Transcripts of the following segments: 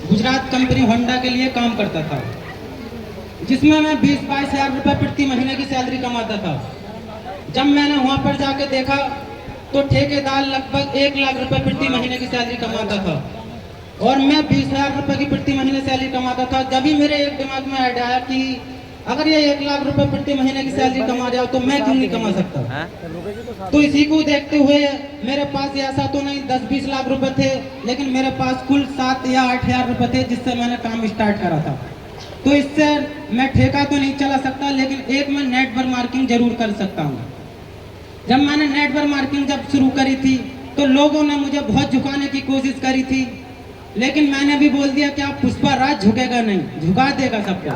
Gujarat company Honda के लिए काम करता था, जिसमें मैं 20-22 हज़ार रुपये प्रति महीने की सैलरी कमाता था। जब मैंने वहाँ पर जाके देखा तो ठेकेदार लगभग 1 लाख रुपए प्रति महीने की सैलरी कमाता था और मैं 20,000 रुपए की प्रति महीने सैलरी कमाता था। जब भी मेरे एक दिमाग में आइडिया आया कि अगर ये 1 लाख रुपए प्रति महीने की सैलरी कमा रहा हो तो मैं क्यों नहीं कमा सकता। तो इसी को देखते हुए मेरे पास ऐसा तो नहीं 10-20 लाख रुपए थे, लेकिन मेरे पास कुल 7 या 8 हज़ार रुपए थे जिससे मैंने काम स्टार्ट करा था। तो इससे मैं ठेका तो नहीं चला सकता, लेकिन एक मैं नेटवर्क मार्केटिंग जरूर कर सकता हूँ। जब मैंने नेटवर्क मार्केटिंग जब शुरू करी थी तो लोगों ने मुझे बहुत झुकाने की कोशिश करी थी, लेकिन मैंने भी बोल दिया कि आप पुष्पा राज झुकेगा नहीं, झुका देगा सबको।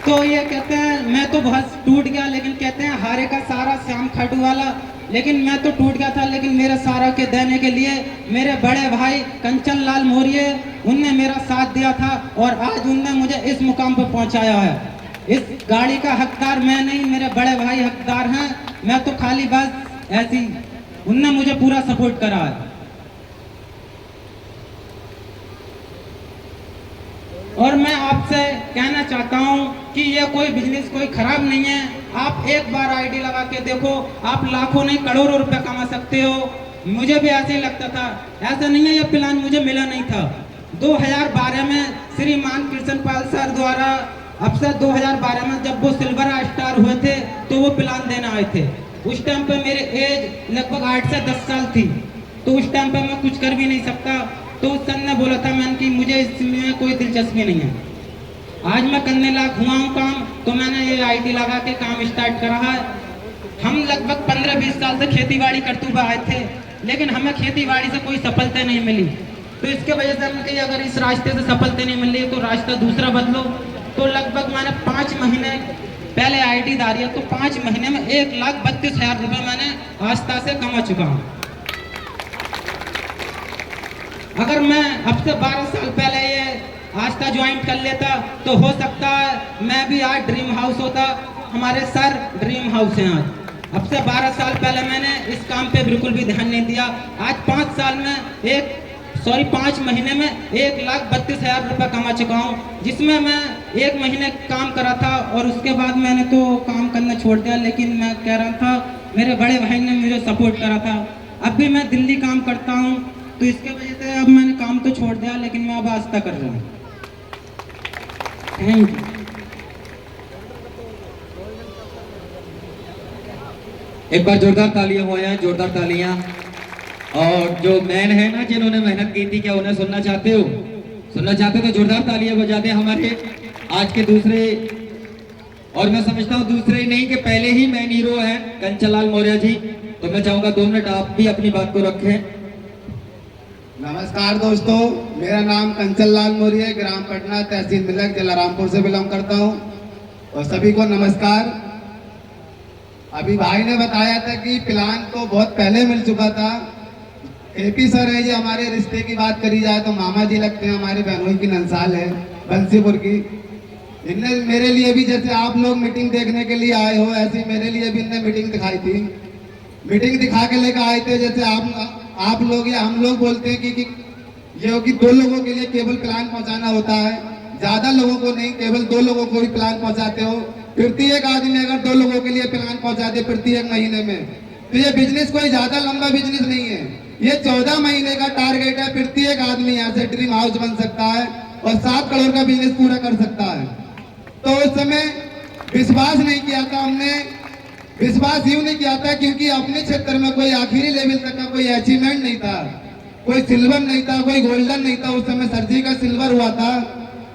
तो ये कहते हैं मैं तो बहुत टूट गया, लेकिन कहते हैं हारे का सारा श्याम खाटू वाला, लेकिन मैं तो टूट गया था, लेकिन मेरे सारा के देने के लिए मेरे बड़े भाई कंचन लाल मौर्य उनने मेरा साथ दिया था और आज उनने मुझे इस मुकाम पर पहुंचाया है। इस गाड़ी का हकदार मैं नहीं, मेरे बड़े भाई हकदार हैं, मैं तो खाली बस ऐसी उनने मुझे पूरा सपोर्ट करा है। और मैं आपसे कहना चाहता हूं कि ये कोई बिजनेस कोई खराब नहीं है। आप एक बार आईडी लगा के देखो, आप लाखों नहीं करोड़ों रुपए कमा सकते हो। मुझे भी ऐसे ही लगता था, ऐसा नहीं है ये प्लान मुझे मिला नहीं था। 2012 में श्रीमान कृष्ण पाल सर द्वारा अब से 2012 में जब वो सिल्वर स्टार हुए थे तो वो प्लान देने आए थे। उस टाइम पे मेरे एज लगभग 8 से 10 साल थी, तो उस टाइम पे मैं कुछ कर भी नहीं सकता। तो उस सर ने बोला था मैंने कि मुझे इसमें कोई दिलचस्पी नहीं है। आज मैं करने लायक हुआ हूँ काम, तो मैंने ये आईडी लगा के काम स्टार्ट करा है। हम लगभग 15-20 साल से खेतीबाड़ी करते हुए आए थे, लेकिन हमें खेतीबाड़ी से कोई सफलता नहीं मिली। तो इसके वजह से हमने कहा अगर इस रास्ते से सफलता नहीं मिल रही तो रास्ता दूसरा बदलो। तो लगभग मैंने 5 महीने पहले आईडी धारी है, तो 5 महीने में 1,32,000 रुपये मैंने आस्था से कमा चुका हूँ। अगर मैं अब से 12 साल पहले ये आस्था ज्वाइन कर लेता तो हो सकता है मैं भी आज ड्रीम हाउस होता। हमारे सर ड्रीम हाउस हैं आज। अब से 12 साल पहले मैंने इस काम पे बिल्कुल भी ध्यान नहीं दिया। आज 5 महीने में 1,32,000 रुपये कमा चुका हूँ, जिसमें मैं 1 महीने काम करा था और उसके बाद मैंने तो काम करना छोड़ दिया। लेकिन मैं कह रहा था मेरे बड़े भाई ने मुझे सपोर्ट करा था। अब भी मैं दिल्ली काम करता हूँ, तो इसके वजह से अब मैंने काम तो छोड़ दिया, लेकिन मैं अब आस्था कर रहा हूँ। Thank you. एक बार जोरदार तालियां हुआ है, जोरदार तालियां। और जो मैन है ना जिन्होंने मेहनत की थी, क्या उन्हें सुनना चाहते हो? सुनना चाहते हो तो जोरदार तालियां बजा दें हमारे आज के दूसरे, और मैं समझता हूँ दूसरे ही नहीं कि पहले ही मैन हीरो है कंचन लाल मौर्य जी। तो मैं चाहूंगा 2 मिनट आप भी अपनी बात को रखें। नमस्कार दोस्तों, मेरा नाम कंचन लाल मौर्य है, ग्राम पटना, तहसील मिलक, जिला रामपुर से बिलोंग करता हूं। और सभी को नमस्कार। अभी भाई ने बताया था कि प्लान तो बहुत पहले मिल चुका था। एपी सर है जी, हमारे रिश्ते की बात करी जाए तो मामा जी लगते हैं, हमारे बहनोई की नंसाल है बंसीपुर की। इनने मेरे लिए भी, जैसे आप लोग मीटिंग देखने के लिए आए हो, ऐसी मेरे लिए भी इनने मीटिंग दिखाई थी। मीटिंग दिखा के लेकर आए थे। जैसे आप लोग या हम लोग बोलते हैं कि ये हो कि 2 लोगों के लिए केवल प्लान पहुंचाना होता है, ज्यादा लोगों को नहीं, केवल 2 लोगों को भी प्लान पहुंचाते हो। प्रत्येक आदमी अगर 2 लोगों के लिए प्लान पहुंचा दे प्रत्येक महीने में, तो ये बिजनेस कोई ज्यादा लंबा बिजनेस नहीं है। ये 14 महीने का टारगेट है। प्रत्येक आदमी यहाँ से ड्रीम हाउस बन सकता है और 7 करोड़ का बिजनेस पूरा कर सकता है। तो उस समय विश्वास नहीं किया था हमने। विश्वास यूं नहीं किया था क्योंकि अपने क्षेत्र में कोई आखिरी लेवल तक का कोई अचीवमेंट नहीं था, कोई सिल्वर नहीं था, कोई गोल्डन नहीं था। उस समय सर जी का सिल्वर हुआ था,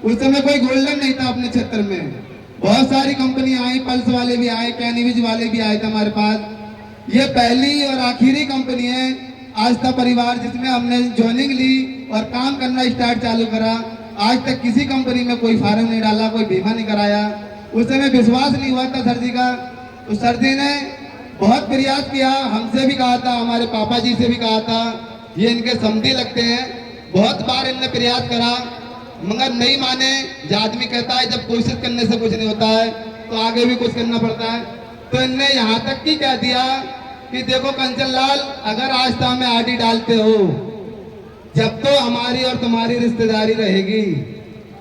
उस समय कोई गोल्डन नहीं था अपने क्षेत्र में। बहुत सारी कंपनी आई, पल्स वाले भी आए, कैनिविज वाले भी आए थे हमारे पास। ये पहली और आखिरी कंपनी है आस्था परिवार जिसमें हमने ज्वाइनिंग ली और काम करना स्टार्ट चालू करा। आज तक किसी कंपनी में कोई फार्म नहीं डाला, कोई बीमा नहीं कराया। उस समय विश्वास नहीं हुआ था सर जी का, तो सर जी ने बहुत प्रयास किया। हमसे भी कहा था, हमारे पापा जी से भी कहा था, ये इनके समधी लगते हैं। बहुत बार इनने प्रयास करा मगर नहीं माने। जो आदमी कहता है जब कोशिश करने से कुछ नहीं होता है तो आगे भी कुछ करना पड़ता है। तो इनने यहाँ तक की कह दिया कि देखो कंचन लाल, अगर आस्था में आईडी डालते हो, जब तो हमारी और तुम्हारी रिश्तेदारी रहेगी,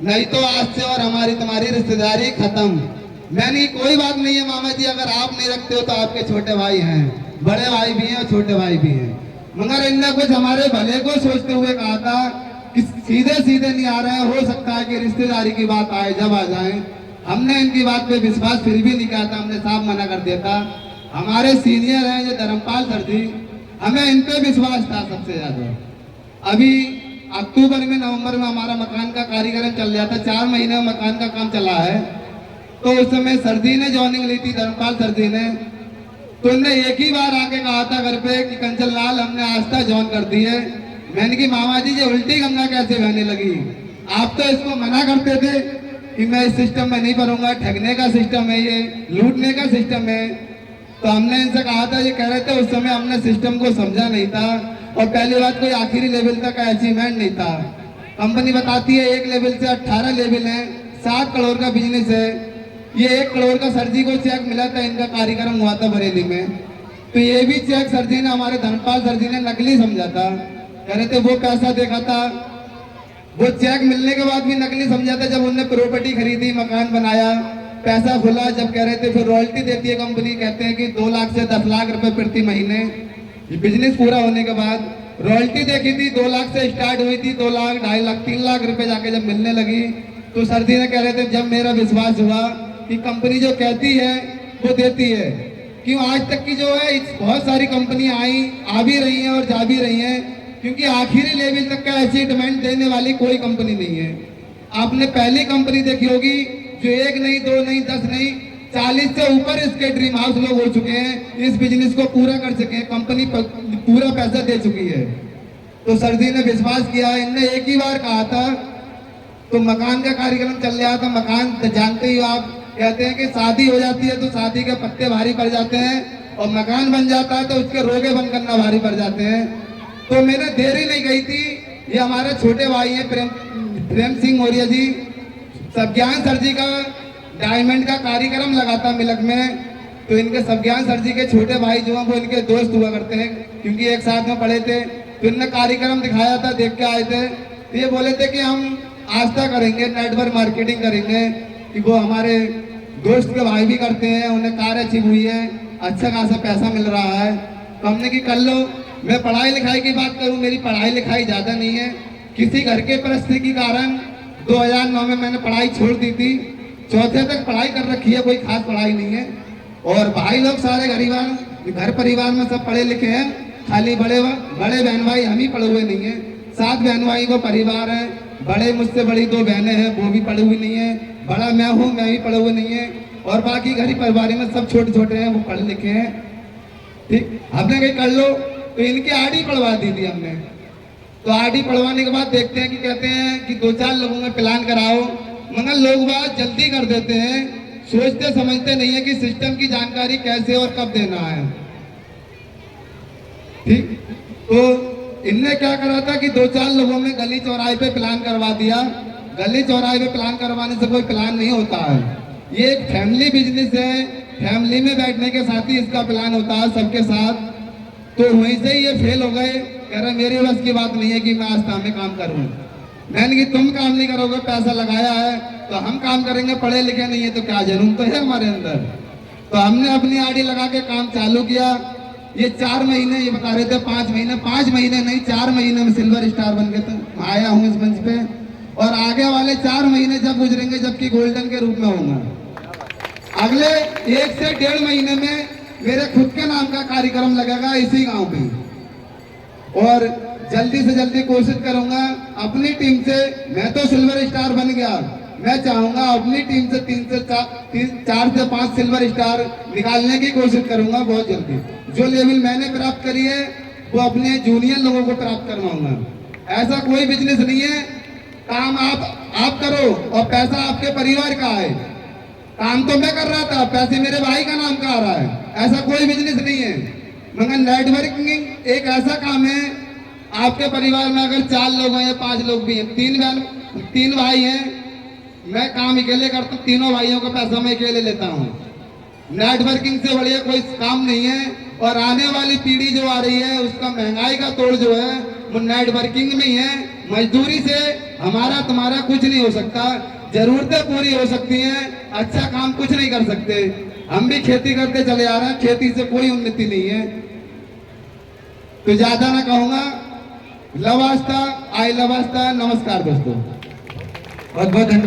नहीं तो आज से और हमारी तुम्हारी रिश्तेदारी खत्म। मैंने कोई बात नहीं है मामा जी, अगर आप नहीं रखते हो तो आपके छोटे भाई हैं, बड़े भाई भी हैं और छोटे भाई भी हैं। मगर इनने कुछ हमारे भले को सोचते हुए कहा था कि सीधे सीधे नहीं आ रहे हैं, हो सकता है कि रिश्तेदारी की बात आए जब आ जाए। हमने इनकी बात पे विश्वास फिर भी नहीं किया था, हमने साफ मना कर दिया था। हमारे सीनियर हैं जो धर्मपाल सर जी, हमें इन पे विश्वास था सबसे ज्यादा। अभी अक्टूबर में नवंबर में हमारा मकान का कार्यक्रम चल रहा था, 4 महीने में मकान का काम चला है। तो उस समय सर जी ने ज्वाइनिंग ली थी, धर्मपाल सर जी ने। तो उनने एक ही बार आके कहा था घर पे कि कंचन लाल हमने आस्था ज्वाइन कर दी है। मैंने कि मामा जी ये उल्टी गंगा कैसे बहने लगी, आप तो इसको मना करते थे कि मैं इस सिस्टम में नहीं भरूंगा, ठगने का सिस्टम है, ये लूटने का सिस्टम है। तो हमने इनसे कहा था, ये कह रहे थे उस समय हमने सिस्टम को समझा नहीं था, और पहली बात कोई आखिरी लेवल तक का अचीवमेंट नहीं था। कंपनी बताती है 1 लेवल से 18 लेवल है, 7 करोड़ का बिजनेस है। ये 1 करोड़ का सर जी को चेक मिला था, इनका कार्यक्रम हुआ था बरेली में। तो ये भी चेक सर जी ने, हमारे धर्मपाल सर जी ने नकली समझा था। कह रहे थे वो पैसा देखा था, वो चेक मिलने के बाद भी नकली समझा था। जब उन्होंने प्रॉपर्टी खरीदी, मकान बनाया, पैसा खुला, जब कह रहे थे फिर रॉयल्टी देती है कंपनी, कहते हैं कि 2 लाख से 10 लाख रुपए प्रति महीने। बिजनेस पूरा होने के बाद रॉयल्टी देखी थी, 2 लाख से स्टार्ट हुई थी, 2 लाख, 2.5 लाख, 3 लाख रुपए जाके जब मिलने लगी, तो सर जी ने कह रहे थे जब मेरा विश्वास हुआ कि कंपनी जो कहती है वो देती है। क्यों आज तक की जो है बहुत सारी कंपनियां आ भी रही हैं और जा भी रही हैं, क्योंकि आखिरी लेवल तक का अचीवमेंट देने वाली कोई कंपनी नहीं है। आपने पहली कंपनी देखी होगी जो 1 नहीं, 2 नहीं, 10 नहीं, 40 से ऊपर इसके ड्रीम हाउस लोग हो चुके हैं, इस बिजनेस को पूरा कर चुके हैं, कंपनी पूरा पैसा दे चुकी है। तो सर जी ने विश्वास किया, इनने एक ही बार कहा था। तो मकान का कार्यक्रम चल रहा था, मकान तो जानते ही आप, कहते हैं कि शादी हो जाती है तो शादी के पत्ते भारी पड़ जाते हैं, और मकान बन जाता है तो उसके रोगे बंद करना भारी पड़ जाते हैं। तो मैंने देरी नहीं गई थी, ये हमारे छोटे भाई हैं प्रेम सिंह मौर्य जी, सबज्ञान सर जी का डायमंड का कार्यक्रम लगा था मिलक में। तो इनके सबज्ञान सर जी के छोटे भाई जो हैं वो इनके दोस्त हुआ करते हैं, क्योंकि एक साथ में पढ़े थे। तो इनने कार्यक्रम दिखाया था, देख के आए थे। तो ये बोले थे कि हम आस्था करेंगे, नेटवर्क मार्केटिंग करेंगे, कि वो हमारे दोस्त के भाई भी करते हैं, उन्हें कार अच्छी हुई है, अच्छा खासा पैसा मिल रहा है। तो हमने कि कर लो। मैं पढ़ाई लिखाई की बात करूं, मेरी पढ़ाई लिखाई ज़्यादा नहीं है, किसी घर के परिस्थिति के कारण 2009 में मैंने पढ़ाई छोड़ दी थी। 4थे तक पढ़ाई कर रखी है, कोई खास पढ़ाई नहीं है। और भाई लोग सारे घर परिवार में सब पढ़े लिखे हैं, खाली बड़े बहन भाई हम ही पढ़े हुए नहीं है। 7 बहन भाई को परिवार है, बड़े मुझसे बड़ी 2 बहनें हैं, वो भी पढ़ी हुई नहीं है, बड़ा मैं हूँ, मैं भी पढ़े हुए नहीं है, और बाकी घर परिवार में सब छोटे छोटे हैं, वो पढ़े लिखे हैं। ठीक, आपने कहीं कर लो। तो इनकी आरडी पढ़वा दी थी हमने। तो आरडी पढ़वाने के बाद देखते हैं कि कहते हैं कि 2-4 लोगों में प्लान कराओ, मगर लोग बात जल्दी कर देते हैं, सोचते समझते नहीं है कि सिस्टम की जानकारी कैसे और कब देना है। ठीक, तो इनने क्या करा था कि 2-4 लोगों में गली चौराहे पे प्लान करवा दिया। गली चौराहे पे प्लान करवाने से कोई प्लान नहीं होता है, ये एक फैमिली बिजनेस है, फैमिली में बैठने के साथ ही इसका प्लान होता है सबके साथ। तो वहीं से ही ये फेल हो गए, कह रहे मेरी बस की बात नहीं है कि मैं आस्था में काम करूं। मैंने कि तुम काम नहीं करोगे, पैसा लगाया है तो हम काम करेंगे, पढ़े लिखे नहीं है तो क्या जरूर तो है हमारे अंदर। तो हमने अपनी आरडी लगा के काम चालू किया। ये 4 महीने, ये बता रहे थे 5 महीने नहीं, 4 महीने में सिल्वर स्टार बन गए। तो आया हूँ इस मंच पे, और आगे वाले 4 महीने जब गुजरेंगे जबकि गोल्डन के रूप में होंगे। अगले 1 से 1.5 महीने में मेरे खुद के नाम का कार्यक्रम लगेगा इसी गांव पे, और जल्दी से जल्दी कोशिश करूंगा अपनी टीम से। मैं तो सिल्वर स्टार बन गया, मैं चाहूंगा अपनी टीम से 4 से 5 सिल्वर स्टार निकालने की कोशिश करूंगा बहुत जल्दी। जो लेवल मैंने प्राप्त करी है वो अपने जूनियर लोगों को प्राप्त करवाऊंगा। ऐसा कोई बिजनेस नहीं है, काम आप करो और पैसा आपके परिवार का है। काम तो मैं कर रहा था, पैसे मेरे भाई का नाम का आ रहा है, ऐसा कोई बिजनेस नहीं है। मगर नेटवर्किंग एक ऐसा काम है, आपके परिवार में अगर 4 लोग हैं, 5 लोग भी हैं, 3 भाई हैं, मैं काम अकेले करता हूँ, तीनों भाइयों का पैसा मैं अकेले लेता हूँ। नेटवर्किंग से बढ़िया कोई काम नहीं है। और आने वाली पीढ़ी जो आ रही है उसका महंगाई का तोड़ जो है वो नेटवर्किंग में ही है। मजदूरी से हमारा तुम्हारा कुछ नहीं हो सकता, जरूरतें पूरी हो सकती हैं, अच्छा काम कुछ नहीं कर सकते। हम भी खेती करते चले आ रहे हैं, खेती से कोई उन्नति नहीं है। तो ज्यादा ना कहूंगा, लवास्ता, आई लवास्ता, नमस्कार दोस्तों। बहुत बहुत धन्यवाद।